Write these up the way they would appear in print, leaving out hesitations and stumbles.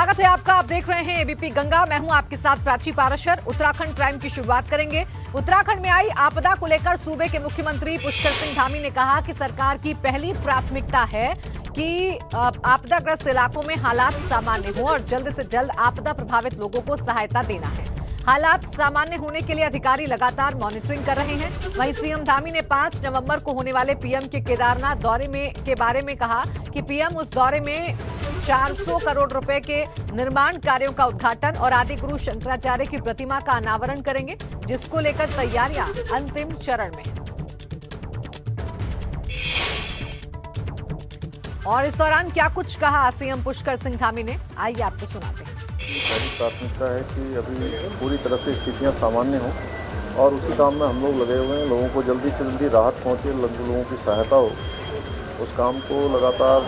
स्वागत है आपका। आप देख रहे हैं एबीपी गंगा। मैं हूं आपके साथ प्राची पाराशर। उत्तराखंड प्राइम की शुरुआत करेंगे। उत्तराखंड में आई आपदा को लेकर सूबे के मुख्यमंत्री पुष्कर सिंह धामी ने कहा कि सरकार की पहली प्राथमिकता है कि आपदाग्रस्त इलाकों में हालात सामान्य हों और जल्द से जल्द आपदा प्रभावित लोगों को सहायता देना है। हालात सामान्य होने के लिए अधिकारी लगातार मॉनिटरिंग कर रहे हैं। वहीं सीएम धामी ने 5 नवंबर को होने वाले पीएम के केदारनाथ दौरे के बारे में कहा कि पीएम उस दौरे में 400 करोड़ रुपए के निर्माण कार्यों का उद्घाटन और आदि गुरु शंकराचार्य की प्रतिमा का अनावरण करेंगे, जिसको लेकर तैयारियां अंतिम चरण में हैं। और इस दौरान क्या कुछ कहा सीएम पुष्कर सिंह धामी ने, आइए आपको सुनाते हैं। पहली प्राथमिकता है कि अभी पूरी तरह से स्थितियां सामान्य हों और उसी काम में हम लोग लगे हुए हैं। लोगों को जल्दी से जल्दी राहत पहुंचे, लोगों की सहायता हो, उस काम को लगातार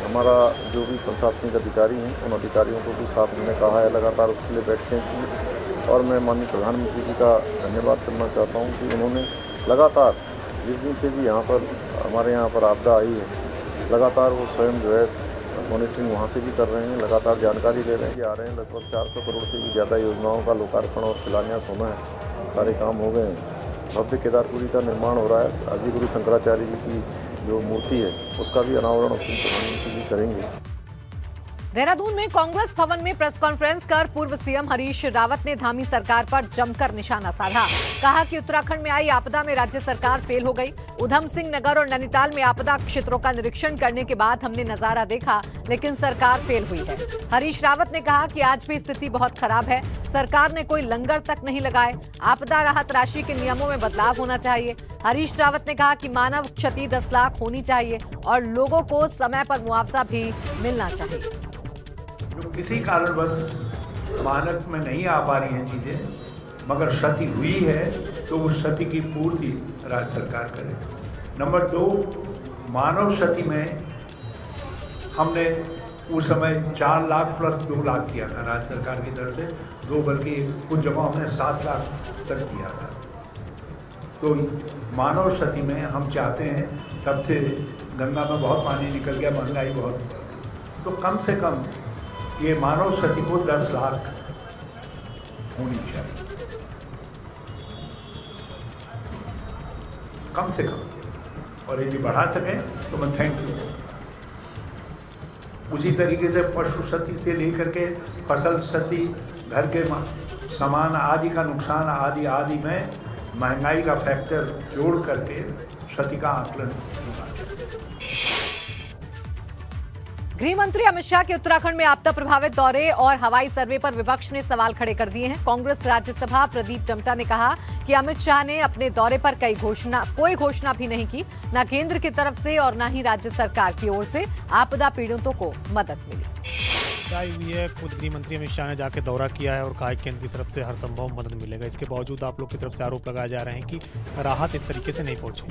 हमारा जो भी प्रशासनिक अधिकारी हैं उन अधिकारियों को भी साथ मैंने कहा है लगातार उसके लिए बैठकें की। और मैं माननीय प्रधानमंत्री जी का धन्यवाद करना चाहता हूँ कि उन्होंने लगातार जिस दिन से भी यहाँ पर हमारे यहाँ पर आपदा आई है, लगातार वो स्वयं जो है मॉनिटरिंग वहाँ से भी कर रहे हैं, लगातार जानकारी दे रहे हैं कि आ रहे हैं। लगभग 400 करोड़ से भी ज़्यादा योजनाओं का लोकार्पण और शिलान्यास होना है, सारे काम हो गए हैं। भव्य केदारपुरी का निर्माण हो रहा है। आदि गुरु शंकराचार्य जी की जो मूर्ति है उसका भी अनावरण प्रधानमंत्री जी करेंगे। देहरादून में कांग्रेस भवन में प्रेस कॉन्फ्रेंस कर पूर्व सीएम हरीश रावत ने धामी सरकार पर जमकर निशाना साधा। कहा कि उत्तराखंड में आई आपदा में राज्य सरकार फेल हो गई। उधम सिंह नगर और नैनीताल में आपदा क्षेत्रों का निरीक्षण करने के बाद हमने नजारा देखा, लेकिन सरकार फेल हुई है। हरीश रावत ने कहा कि आज भी स्थिति बहुत खराब है। सरकार ने कोई लंगर तक नहीं लगाए। आपदा राहत राशि के नियमों में बदलाव होना चाहिए। हरीश रावत ने कहा कि मानव क्षति 10 लाख होनी चाहिए और लोगों को समय पर मुआवजा भी मिलना चाहिए। जो किसी कारणवश मानक में नहीं आ पा रही हैं चीज़ें, मगर क्षति हुई है तो उस क्षति की पूर्ति राज्य सरकार करे। नंबर 2, मानव क्षति में हमने उस समय 4 लाख प्लस 2 लाख किया था राज्य सरकार की तरफ से, 2 बल्कि कुछ जगह हमने 7 लाख तक किया था। तो मानव क्षति में हम चाहते हैं, तब से गंगा में बहुत पानी निकल गया, महंगाई बहुत बढ़ गई, तो कम से कम ये मानव क्षति को 10 लाख होनी चाहिए, कम से कम। और यदि बढ़ा सकें तो मैं थैंक यू। उसी तरीके से पशु क्षति से लेकर के फसल क्षति, घर के सामान आदि का नुकसान आदि आदि में महंगाई का फैक्टर जोड़ करके क्षति का आकलन होना चाहिए। गृह मंत्री अमित शाह के उत्तराखंड में आपदा प्रभावित दौरे और हवाई सर्वे पर विपक्ष ने सवाल खड़े कर दिए हैं। कांग्रेस राज्यसभा प्रदीप टम्टा ने कहा कि अमित शाह ने अपने दौरे पर कोई घोषणा भी नहीं की, न केंद्र की तरफ से और न ही राज्य सरकार की ओर से आपदा पीड़ितों को मदद मिली। हुई है, खुद गृह मंत्री अमित शाह ने जाके दौरा किया है और कहा कि केंद्र की तरफ से हर संभव मदद मिलेगा। इसके बावजूद आप लोग की तरफ से आरोप लगाए जा रहे हैं कि राहत इस तरीके से नहीं पहुंची।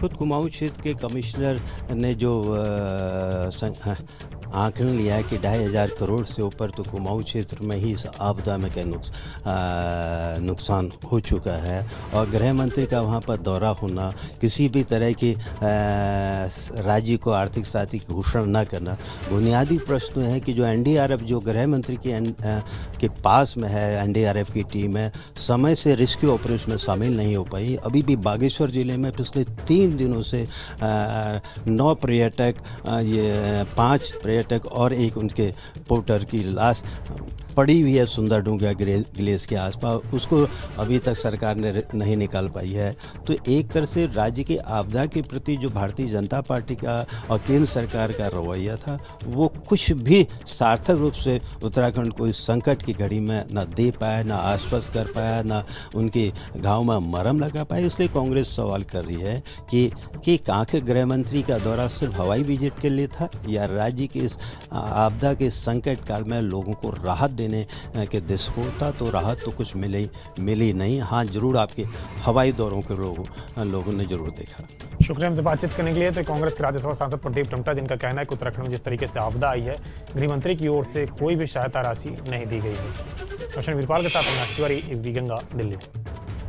खुद कुमाऊं क्षेत्र के कमिश्नर ने जो आंकलन लिया है कि 2,500 करोड़ से ऊपर तो कुमाऊं क्षेत्र में ही इस आपदा में क्या नुकसान हो चुका है। और गृह मंत्री का वहां पर दौरा होना, किसी भी तरह की राज्य को आर्थिक सहायता की घोषणा न करना, बुनियादी प्रश्न है कि जो एनडीआरएफ जो गृह मंत्री के पास में है, एनडीआरएफ की टीम है, समय से रेस्क्यू ऑपरेशन में शामिल नहीं हो पाई। अभी भी बागेश्वर जिले में पिछले 3 दिनों से 9 पर्यटक, 5 पर्यटक और एक उनके पोर्टर की लाश पड़ी हुई है सुंदरडूंगा ग्लेस के आसपास, उसको अभी तक सरकार ने नहीं निकाल पाई है। तो एक तरह से राज्य की आपदा के प्रति जो भारतीय जनता पार्टी का और केंद्र सरकार का रवैया था, वो कुछ भी सार्थक रूप से उत्तराखंड को इस संकट की घड़ी में न दे पाया, न आश्वस्त कर पाया, न उनके घाव में मरहम लगा पाया। इसलिए कांग्रेस सवाल कर रही है कि आखिर गृह मंत्री का दौरा सिर्फ हवाई विजिट के लिए था या राज्य के इस आपदा के संकट काल में लोगों को राहत देने के दिश को था। तो राहत तो कुछ मिली नहीं। हाँ, जरूर आपके हवाई दौरों के लोगों ने जरूर देखा। शुक्रिया हमसे बातचीत करने के लिए। तो कांग्रेस के राज्यसभा सांसद प्रदीप टम्टा, जिनका कहना है कि उत्तराखंड में जिस तरीके से आपदा आई है, गृह मंत्री की ओर से कोई भी सहायता राशि नहीं दी गई है। रोशन वीरपाल के साथ अविनाश तिवारी, एबीपी गंगा, दिल्ली।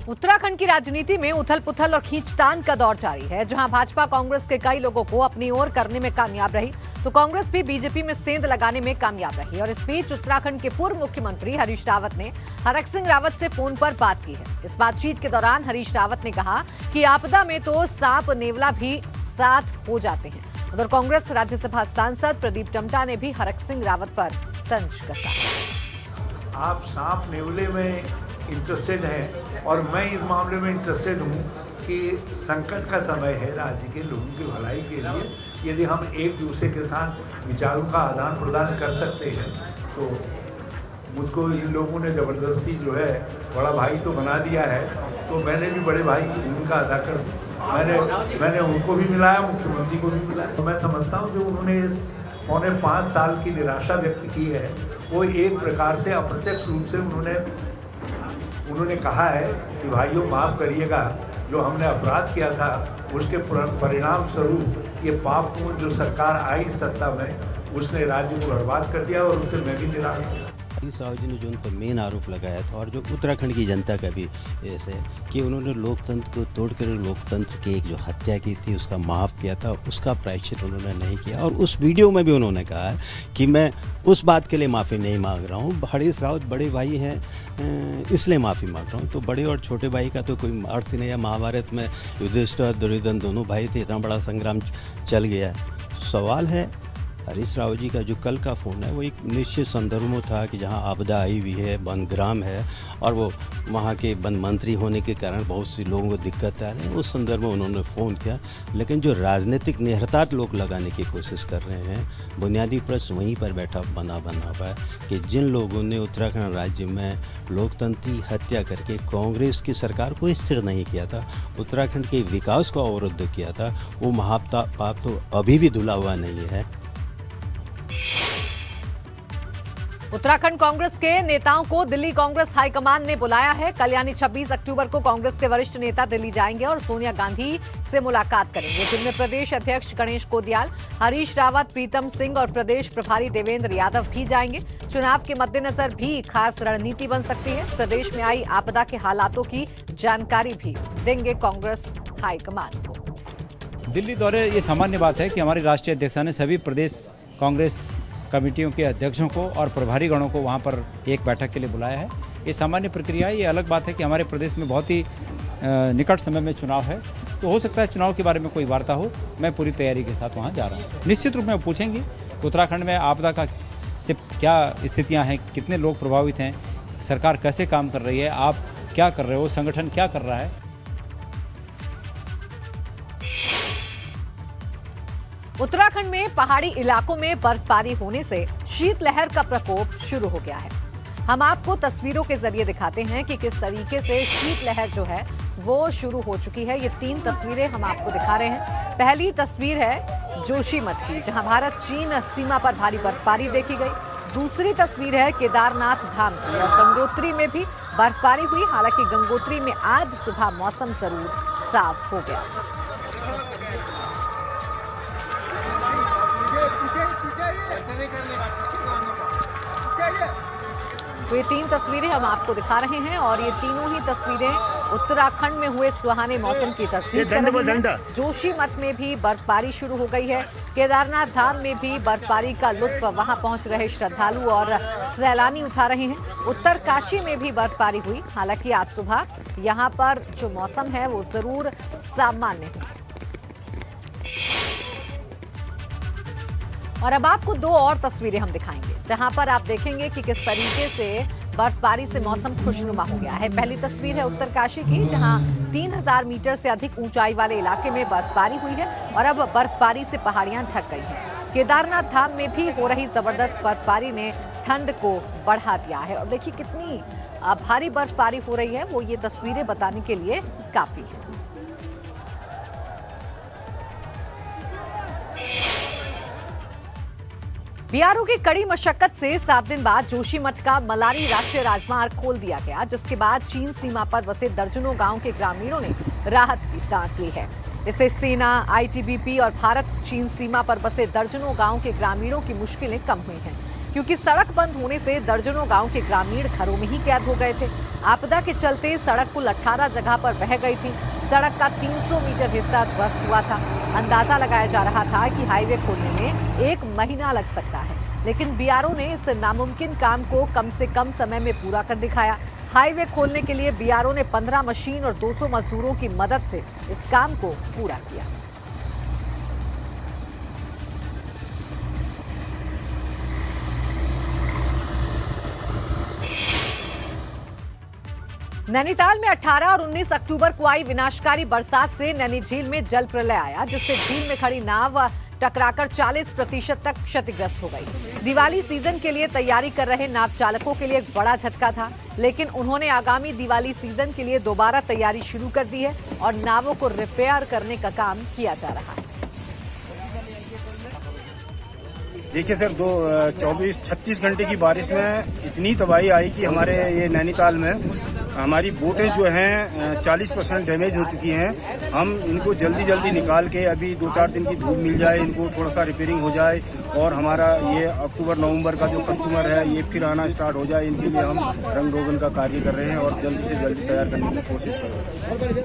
उत्तराखंड की राजनीति में उथल-पुथल और खींचतान का दौर जारी है। जहां भाजपा कांग्रेस के कई लोगों को अपनी ओर करने में कामयाब रही, तो कांग्रेस भी बीजेपी में सेंध लगाने में कामयाब रही। और इस बीच उत्तराखंड के पूर्व मुख्यमंत्री हरीश रावत ने हरक सिंह रावत से फोन पर बात की है। इस बातचीत के दौरान हरीश रावत ने कहा कि आपदा में तो सांप नेवला भी साथ हो जाते हैं। उधर कांग्रेस राज्यसभा सांसद प्रदीप टम्टा ने भी हरक सिंह रावत पर तंज कसा। आप सांप नेवले में इंटरेस्टेड हैं और मैं इस मामले में इंटरेस्टेड हूँ कि संकट का समय है राज्य के लोगों की भलाई के लिए। यदि हम एक दूसरे के साथ विचारों का आदान प्रदान कर सकते हैं तो मुझको इन लोगों ने ज़बरदस्ती जो है बड़ा भाई तो बना दिया है, तो मैंने भी बड़े भाई की भूमिका अदा कर दी। मैंने उनको भी मिलाया, मुख्यमंत्री को भी मिलाया। तो मैं समझता हूँ जो उन्होंने 4.5 साल की निराशा व्यक्त की है वो एक प्रकार से अप्रत्यक्ष रूप से उन्होंने कहा है कि भाइयों माफ़ करिएगा, जो हमने अपराध किया था उसके परिणाम स्वरूप ये पापपूर्ण जो सरकार आई सत्ता में उसने राज्य को बर्बाद कर दिया और उससे मैं भी निराश हूँ। हरीश रावत जी ने जो उन पर मेन आरोप लगाया था और जो उत्तराखंड की जनता का भी ऐसे कि उन्होंने लोकतंत्र को तोड़कर लोकतंत्र की एक जो हत्या की थी उसका माफ़ किया था, उसका प्रायश्चित उन्होंने नहीं किया। और उस वीडियो में भी उन्होंने कहा कि मैं उस बात के लिए माफ़ी नहीं मांग रहा हूँ, हरीश रावत बड़े भाई हैं इसलिए माफ़ी मांग रहा हूँ। तो बड़े और छोटे भाई का तो कोई अर्थ ही नहीं है। महाभारत में युधिष्ठिर और दुर्योधन दोनों भाई थे, इतना बड़ा संग्राम चल गया। सवाल है हरीश रावत जी का जो कल का फ़ोन है वो एक निश्चित संदर्भ में था कि जहां आपदा आई हुई है, वनग्राम है और वो वहां के वन मंत्री होने के कारण बहुत सी लोगों को दिक्कत आ रही है, उस संदर्भ में उन्होंने फ़ोन किया। लेकिन जो राजनीतिक निहितार्थ लोग लगाने की कोशिश कर रहे हैं, बुनियादी प्रश्न वहीं पर बैठा बना हुआ है कि जिन लोगों ने उत्तराखंड राज्य में लोकतंत्र की हत्या करके कांग्रेस की सरकार को स्थिर नहीं किया था, उत्तराखंड के विकास को अवरुद्ध किया था, वो महापाप तो अभी भी धुला हुआ नहीं है। उत्तराखंड कांग्रेस के नेताओं को दिल्ली कांग्रेस हाईकमान ने बुलाया है। कल यानी 26 अक्टूबर को कांग्रेस के वरिष्ठ नेता दिल्ली जाएंगे और सोनिया गांधी से मुलाकात करेंगे, जिनमें प्रदेश अध्यक्ष गणेश कोदियाल, हरीश रावत, प्रीतम सिंह और प्रदेश प्रभारी देवेंद्र यादव भी जाएंगे। चुनाव के मद्देनजर भी खास रणनीति बन सकती है। प्रदेश में आई आपदा के हालातों की जानकारी भी देंगे कांग्रेस हाईकमान को। दिल्ली दौरे ये सामान्य बात है कि हमारे राष्ट्रीय अध्यक्षा ने सभी प्रदेश कांग्रेस कमेटियों के अध्यक्षों को और प्रभारी गणों को वहाँ पर एक बैठक के लिए बुलाया है। ये सामान्य प्रक्रिया है। ये अलग बात है कि हमारे प्रदेश में बहुत ही निकट समय में चुनाव है, तो हो सकता है चुनाव के बारे में कोई वार्ता हो। मैं पूरी तैयारी के साथ वहाँ जा रहा हूँ। निश्चित रूप में पूछेंगे उत्तराखंड में आपदा का से क्या स्थितियाँ हैं, कितने लोग प्रभावित हैं, सरकार कैसे काम कर रही है, आप क्या कर रहे हो, संगठन क्या कर रहा है। उत्तराखंड में पहाड़ी इलाकों में बर्फबारी होने से शीतलहर का प्रकोप शुरू हो गया है। हम आपको तस्वीरों के जरिए दिखाते हैं कि किस तरीके से शीतलहर जो है वो शुरू हो चुकी है। ये 3 तस्वीरें हम आपको दिखा रहे हैं। पहली तस्वीर है जोशीमठ की, जहां भारत चीन सीमा पर भारी बर्फबारी देखी गई। दूसरी तस्वीर है केदारनाथ धाम की और गंगोत्री में भी बर्फबारी हुई। हालांकि गंगोत्री में आज सुबह मौसम जरूर साफ हो गया। तो ये 3 तस्वीरें हम आपको दिखा रहे हैं और ये तीनों ही तस्वीरें उत्तराखंड में हुए सुहाने मौसम की तस्वीर कर रही हैं। जोशीमठ में भी बर्फबारी शुरू हो गई है। केदारनाथ धाम में भी बर्फबारी का लुत्फ वहां पहुंच रहे श्रद्धालु और सैलानी उठा रहे हैं। उत्तर काशी में भी बर्फबारी हुई। हालांकि आज सुबह यहां पर जो मौसम है वो जरूर सामान्य है। और अब आपको 2 और तस्वीरें हम दिखाएंगे, जहां पर आप देखेंगे कि किस तरीके से बर्फबारी से मौसम खुशनुमा हो गया है। पहली तस्वीर है उत्तरकाशी की, जहां 3000 मीटर से अधिक ऊंचाई वाले इलाके में बर्फबारी हुई है और अब बर्फबारी से पहाड़ियां ढक गई हैं। केदारनाथ धाम में भी हो रही जबरदस्त बर्फबारी ने ठंड को बढ़ा दिया है और देखिए कितनी भारी बर्फबारी हो रही है, वो ये तस्वीरें बताने के लिए काफी है। बीआरओ की कड़ी मशक्कत से 7 दिन बाद जोशीमठ का मलारी राष्ट्रीय राजमार्ग खोल दिया गया, जिसके बाद चीन सीमा पर बसे दर्जनों गांव के ग्रामीणों ने राहत की सांस ली है। इससे सेना, आईटीबीपी और भारत चीन सीमा पर बसे दर्जनों गांव के ग्रामीणों की मुश्किलें कम हुई हैं। क्योंकि सड़क बंद होने से दर्जनों गांव के ग्रामीण घरों में ही कैद हो गए थे। आपदा के चलते सड़क कुल 18 जगह पर बह गई थी। सड़क का 300 मीटर हिस्सा ध्वस्त हुआ था। अंदाजा लगाया जा रहा था कि हाईवे खोलने में 1 महीना लग सकता है, लेकिन बीआरओ ने इस नामुमकिन काम को कम से कम समय में पूरा कर दिखाया। हाईवे खोलने के लिए बीआरओ ने 15 मशीन और 200 मजदूरों की मदद से इस काम को पूरा किया। नैनीताल में 18 और 19 अक्टूबर को आई विनाशकारी बरसात से नैनी झील में जल प्रलय आया, जिससे झील में खड़ी नाव टकराकर 40% तक क्षतिग्रस्त हो गई। दिवाली सीजन के लिए तैयारी कर रहे नाव चालकों के लिए एक बड़ा झटका था, लेकिन उन्होंने आगामी दिवाली सीजन के लिए दोबारा तैयारी शुरू कर दी है और नावों को रिपेयर करने का काम किया जा रहा है। देखिए सर, 24-36 घंटे की बारिश में इतनी तबाही आई कि हमारे ये नैनीताल में हमारी बोटें जो हैं 40% डैमेज हो चुकी हैं। हम इनको जल्दी निकाल के अभी 2-4 दिन की धूप मिल जाए, इनको थोड़ा सा रिपेयरिंग हो जाए और हमारा ये अक्टूबर-नवंबर का जो कस्टमर है ये फिर आना स्टार्ट हो जाए, इनके लिए हम रंग रोगन का कार्य कर रहे हैं और जल्दी से जल्दी तैयार करने की कोशिश कर रहे हैं।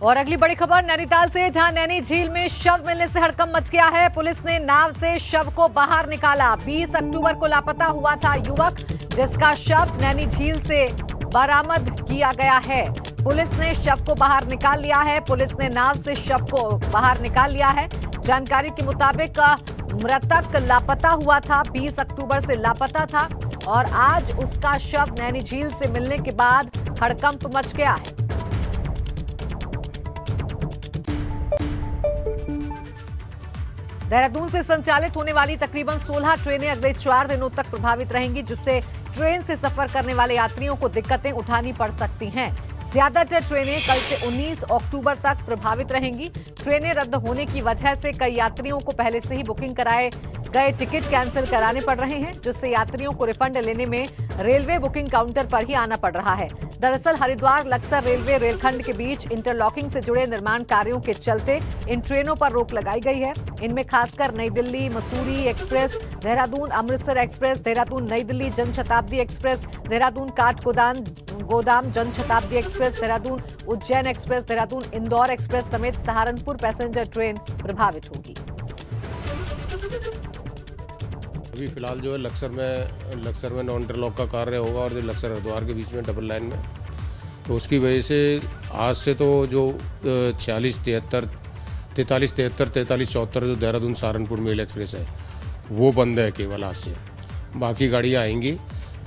और अगली बड़ी खबर नैनीताल से, जहां नैनी झील में शव मिलने से हड़कंप मच गया है। पुलिस ने नाव से शव को बाहर निकाला। 20 अक्टूबर को लापता हुआ था युवक, जिसका शव नैनी झील से बरामद किया गया है। पुलिस ने शव को बाहर निकाल लिया है। पुलिस ने नाव से शव को बाहर निकाल लिया है। जानकारी के मुताबिक मृतक लापता हुआ था, 20 अक्टूबर से लापता था और आज उसका शव नैनी झील से मिलने के बाद हड़कंप मच गया है। देहरादून से संचालित होने वाली तकरीबन 16 ट्रेनें अगले 4 दिनों तक प्रभावित रहेंगी, जिससे ट्रेन से सफर करने वाले यात्रियों को दिक्कतें उठानी पड़ सकती हैं। ज्यादातर ट्रेनें कल से 19 अक्टूबर तक प्रभावित रहेंगी। ट्रेनें रद्द होने की वजह से कई यात्रियों को पहले से ही बुकिंग कराए गए टिकट कैंसिल कराने पड़ रहे हैं, जिससे यात्रियों को रिफंड लेने में रेलवे बुकिंग काउंटर पर ही आना पड़ रहा है। दरअसल हरिद्वार लक्सर रेलवे रेलखंड के बीच इंटरलॉकिंग से जुड़े निर्माण कार्यों के चलते इन ट्रेनों पर रोक लगाई गई है। इनमें खासकर नई दिल्ली मसूरी एक्सप्रेस, देहरादून अमृतसर एक्सप्रेस, देहरादून नई Delhi Janshatabdi express, Dehradun Kathgodam Janshatabdi express, Dehradun Ujjain express, Dehradun Indore express समेत सहारनपुर पैसेंजर ट्रेन प्रभावित होगी। अभी फिलहाल जो है लक्सर में नॉन इंटरलॉक का कार्य होगा और जो लक्सर हरिद्वार के बीच में डबल लाइन में, तो उसकी वजह से आज से तो जो 43-74 जो देहरादून सहारनपुर मेल एक्सप्रेस है वो बंद है केवल आज से। बाकी गाड़ियाँ आएंगी।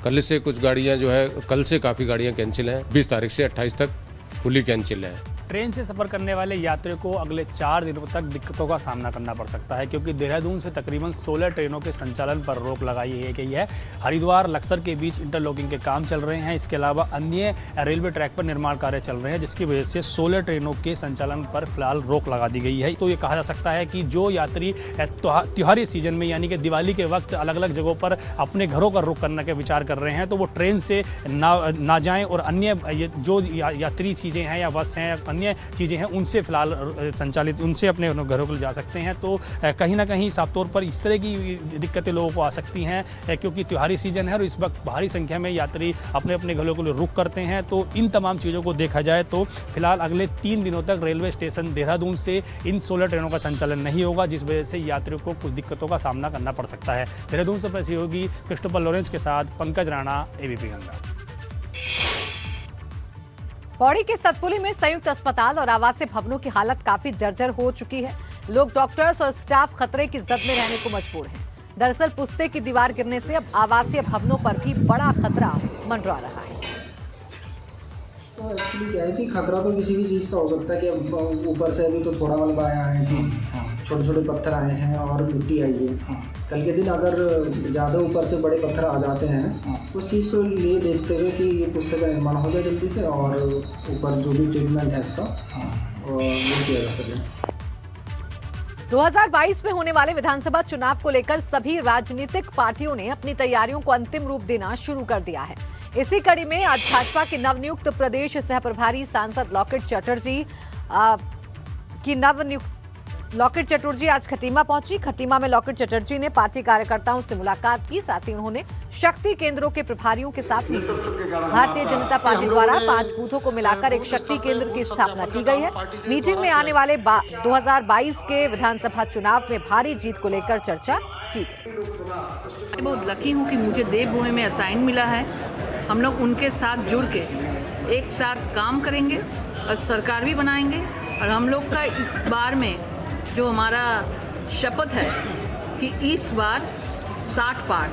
कल से कुछ गाड़ियाँ जो है, कल से काफ़ी गाड़ियाँ कैंसिल हैं। 20 तारीख से 28 तक फुली कैंसिल है। ट्रेन से सफर करने वाले यात्रियों को अगले 4 दिनों तक दिक्कतों का सामना करना पड़ सकता है, क्योंकि देहरादून से तकरीबन 16 ट्रेनों के संचालन पर रोक लगाई गई है। हरिद्वार लक्सर के बीच इंटरलॉकिंग के काम चल रहे हैं। इसके अलावा अन्य रेलवे ट्रैक पर निर्माण कार्य चल रहे हैं, जिसकी वजह से 16 ट्रेनों के संचालन पर फिलहाल रोक लगा दी गई है। तो ये कहा जा सकता है कि जो यात्री त्योहारी सीजन में यानी कि दिवाली के वक्त अलग अलग जगहों पर अपने घरों का रुख करने के विचार कर रहे हैं, तो वो ट्रेन से ना जाएं और अन्य जो यात्री चीज़ें हैं या बस हैं या अन्य चीज़ें हैं उनसे फिलहाल संचालित उनसे अपने घरों को ले जा सकते हैं। तो कहीं ना कहीं साफ तौर पर इस तरह की दिक्कतें लोगों को आ सकती हैं, क्योंकि त्योहारी सीजन है और इस वक्त भारी संख्या में यात्री अपने अपने घरों को रुख करते हैं। तो इन तमाम चीज़ों को देखा जाए तो फिलहाल अगले 3 दिनों तक रेलवे स्टेशन देहरादून से इन 16 ट्रेनों का संचालन नहीं होगा, जिस वजह से यात्रियों को कुछ दिक्कतों का सामना करना पड़ सकता है। देहरादून से सहयोगी क्रिस्टोफर लॉरेंस के साथ पंकज राणा, एबीपी गंगा। पौड़ी के सतपुली में संयुक्त अस्पताल और आवासीय भवनों की हालत काफी जर्जर हो चुकी है। लोग, डॉक्टर्स और स्टाफ खतरे की जद में रहने को मजबूर हैं। दरअसल पुस्ते की दीवार गिरने से अब आवासीय भवनों पर भी बड़ा खतरा मंडरा रहा है। तो एक्चुअली क्या है कि खतरा तो किसी भी चीज़ का हो सकता है कि अब ऊपर से अभी तो थोड़ा मलबा आया है कि छोटे छोटे पत्थर आए हैं और मिट्टी आई है। कल के दिन अगर ज़्यादा ऊपर से बड़े पत्थर आ जाते हैं, उस चीज़ को ये देखते हुए कि ये पुस्तक का निर्माण हो जाए जल्दी से और ऊपर जो भी ट्रीटमेंट है इसका वो किया जा सके। 2022 में होने वाले विधानसभा चुनाव को लेकर सभी राजनीतिक पार्टियों ने अपनी तैयारियों को अंतिम रूप देना शुरू कर दिया है। इसी कड़ी में आज भाजपा के नवनियुक्त प्रदेश सह प्रभारी सांसद लॉकेट चटर्जी की लॉकेट चटर्जी आज खटीमा पहुंची। खटीमा में लॉकेट चटर्जी ने पार्टी कार्यकर्ताओं से मुलाकात की, साथ ही उन्होंने शक्ति केंद्रों के प्रभारियों के साथ मीटिंग। भारतीय जनता पार्टी द्वारा 5 बूथों को मिलाकर एक शक्ति केंद्र की स्थापना की गई है। मीटिंग में आने वाले 2022 के विधानसभा चुनाव में भारी जीत को लेकर चर्चा की गई। बहुत लकी हूँ कि मुझे देवभूमि में असाइन मिला है। हम लोग उनके साथ जुड़ के एक साथ काम करेंगे और सरकार भी बनाएंगे। और हम लोग का इस बार में जो हमारा शपथ है कि इस बार 60 पार।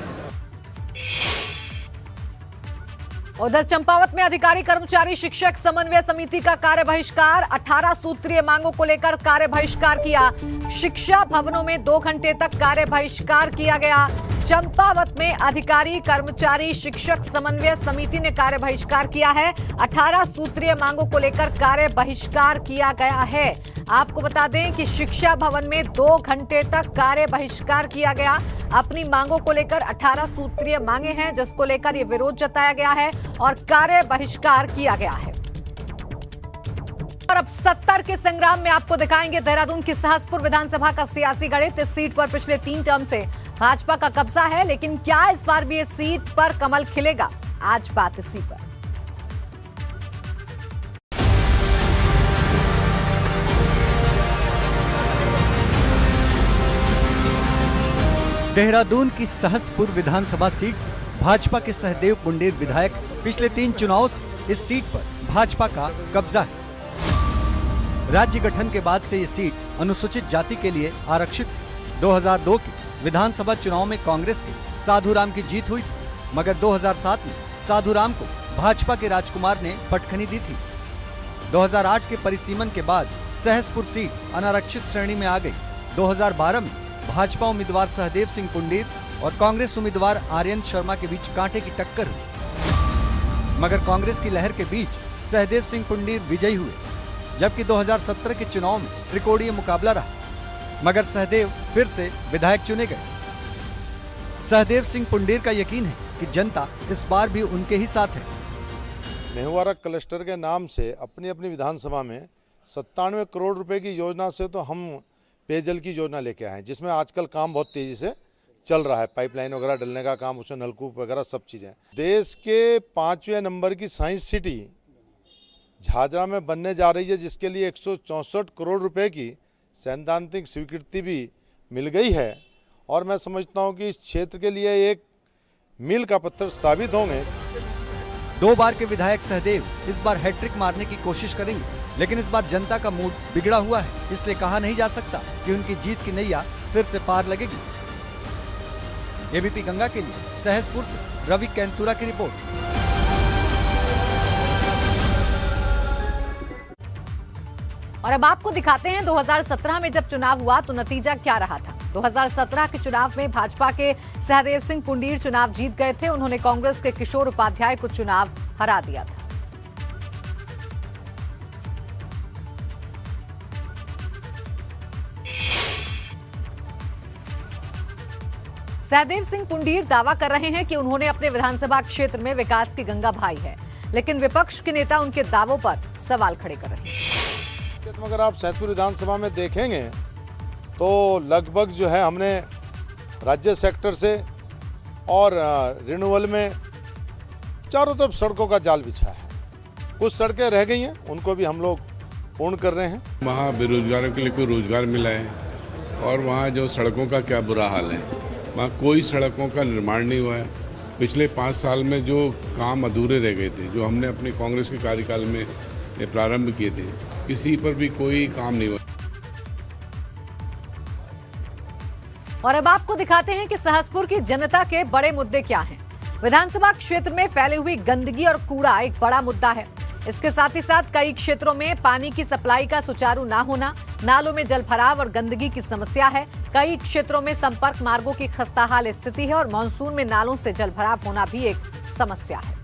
उधर चंपावत में अधिकारी कर्मचारी शिक्षक समन्वय समिति का कार्य बहिष्कार। 18 सूत्रीय मांगों को लेकर कार्य बहिष्कार किया। शिक्षा भवनों में 2 घंटे तक कार्य बहिष्कार किया गया। चंपावत में अधिकारी कर्मचारी शिक्षक समन्वय समिति ने कार्य बहिष्कार किया है। 18 सूत्रीय मांगों को लेकर कार्य बहिष्कार किया गया है। आपको बता दें कि शिक्षा भवन में 2 घंटे तक कार्य बहिष्कार किया गया। अपनी मांगों को लेकर 18 सूत्रीय मांगे हैं, जिसको लेकर ये विरोध जताया गया है और कार्य बहिष्कार किया गया है। और अब 70 के संग्राम में आपको दिखाएंगे देहरादून की सहसपुर विधानसभा का सियासी गणित। इस सीट पर पिछले 3 टर्म से भाजपा का कब्जा है, लेकिन क्या इस बार भी इस सीट पर कमल खिलेगा? आज बात इसी पर। देहरादून की सहसपुर विधानसभा सीट से भाजपा के सहदेव पुंडीर विधायक पिछले 3 चुनाव से इस सीट पर भाजपा का कब्जा है। राज्य गठन के बाद से ये सीट अनुसूचित जाति के लिए आरक्षित थी। 2002 के विधानसभा चुनाव में कांग्रेस के साधुराम की जीत हुई थी, मगर 2007 में साधुराम को भाजपा के राजकुमार ने पटखनी दी थी। 2008 के परिसीमन के बाद सहसपुर सीट अनारक्षित श्रेणी में आ गई। 2012 में भाजपा उम्मीदवार सहदेव सिंह पुंडीर और कांग्रेस उम्मीदवार आर्यन शर्मा के बीच कांटे की टक्कर हुई, मगर कांग्रेस की लहर के बीच सहदेव सिंह पुंडीर विजयी हुए, जबकि 2017 के चुनाव में त्रिकोणीय मुकाबला रहा, मगर सहदेव फिर से विधायक चुने गए। सहदेव सिंह पुंडीर का यकीन है कि जनता इस बार भी उनके ही साथ है। मेहवारा क्लस्टर के नाम से अपनी अपनी विधानसभा में 97 करोड़ रुपए की योजना से तो हम पेयजल की योजना लेके आए हैं, जिसमें आजकल काम बहुत तेजी से चल रहा है। पाइपलाइन वगैरह डलने का काम, उसमें नलकूप वगैरह सब चीज़ें। देश के 5वें नंबर की साइंस सिटी झाझरा में बनने जा रही है, जिसके लिए 164 करोड़ रुपए की सैद्धांतिक स्वीकृति भी मिल गई है। और मैं समझता हूं कि इस क्षेत्र के लिए एक मील का पत्थर साबित होंगे। 2 बार के विधायक सहदेव इस बार हैट्रिक मारने की कोशिश करेंगे, लेकिन इस बार जनता का मूड बिगड़ा हुआ है, इसलिए कहा नहीं जा सकता कि उनकी जीत की नैया फिर से पार लगेगी। एबीपी गंगा के लिए सहसपुर से रवि कैंतुरा की रिपोर्ट। और अब आपको दिखाते हैं 2017 में जब चुनाव हुआ तो नतीजा क्या रहा था। 2017 के चुनाव में भाजपा के सहदेव सिंह पुंडीर चुनाव जीत गए थे। उन्होंने कांग्रेस के किशोर उपाध्याय को चुनाव हरा दिया था। सहदेव सिंह पुंडीर दावा कर रहे हैं कि उन्होंने अपने विधानसभा क्षेत्र में विकास की गंगा बहाई है, लेकिन विपक्ष के नेता उनके दावों पर सवाल खड़े कर रहे हैं। अगर आप सहसपुर विधानसभा में देखेंगे तो लगभग जो है हमने राज्य सेक्टर से और रिन्यूअल में चारों तरफ सड़कों का जाल बिछा है। कुछ सड़कें रह गई हैं, उनको भी हम लोग पूर्ण कर रहे हैं। वहाँ बेरोजगारों के लिए कोई रोजगार मिला है, और वहाँ जो सड़कों का क्या बुरा हाल है, वहाँ कोई सड़कों का निर्माण नहीं हुआ है। पिछले 5 साल में जो काम अधूरे रह गए थे, जो हमने अपनी कांग्रेस के कार्यकाल में प्रारंभ किए थे, किसी पर भी कोई काम नहीं हुआ। और अब आपको दिखाते हैं कि सहसपुर की जनता के बड़े मुद्दे क्या हैं। विधानसभा क्षेत्र में फैली हुई गंदगी और कूड़ा एक बड़ा मुद्दा है। इसके साथ ही साथ कई क्षेत्रों में पानी की सप्लाई का सुचारू न होना, नालों में जलभराव और गंदगी की समस्या है। कई क्षेत्रों में संपर्क मार्गों की खस्ताहाल स्थिति है और मानसून में नालों से जलभराव होना भी एक समस्या है।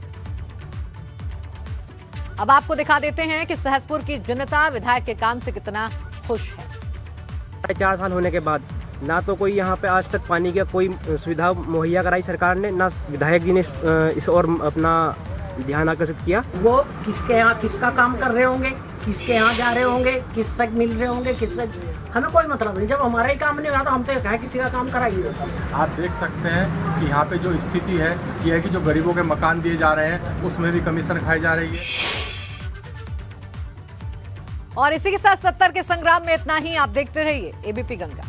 अब आपको दिखा देते हैं कि सहसपुर की जनता विधायक के काम से कितना खुश है। 4 साल होने के बाद ना तो कोई यहाँ पे आज तक पानी की कोई सुविधा मुहैया कराई सरकार ने, ना विधायक जी ने इस और अपना ध्यान आकर्षित किया। वो किसके यहाँ किसका काम कर रहे होंगे, किसके यहाँ जा रहे होंगे, किससे मिल रहे होंगे, किससे हमें कोई मतलब नहीं। जब हमारा ही काम नहीं हुआ तो हम तो कहें किसी का काम कराइए। आप देख सकते हैं कि यहाँ पे जो स्थिति है ये है कि जो गरीबों के मकान दिए जा रहे हैं उसमें भी कमीशन खाई जा रही है। और इसी के साथ 70 के संग्राम में इतना ही। आप देखते रहिए एबीपी गंगा।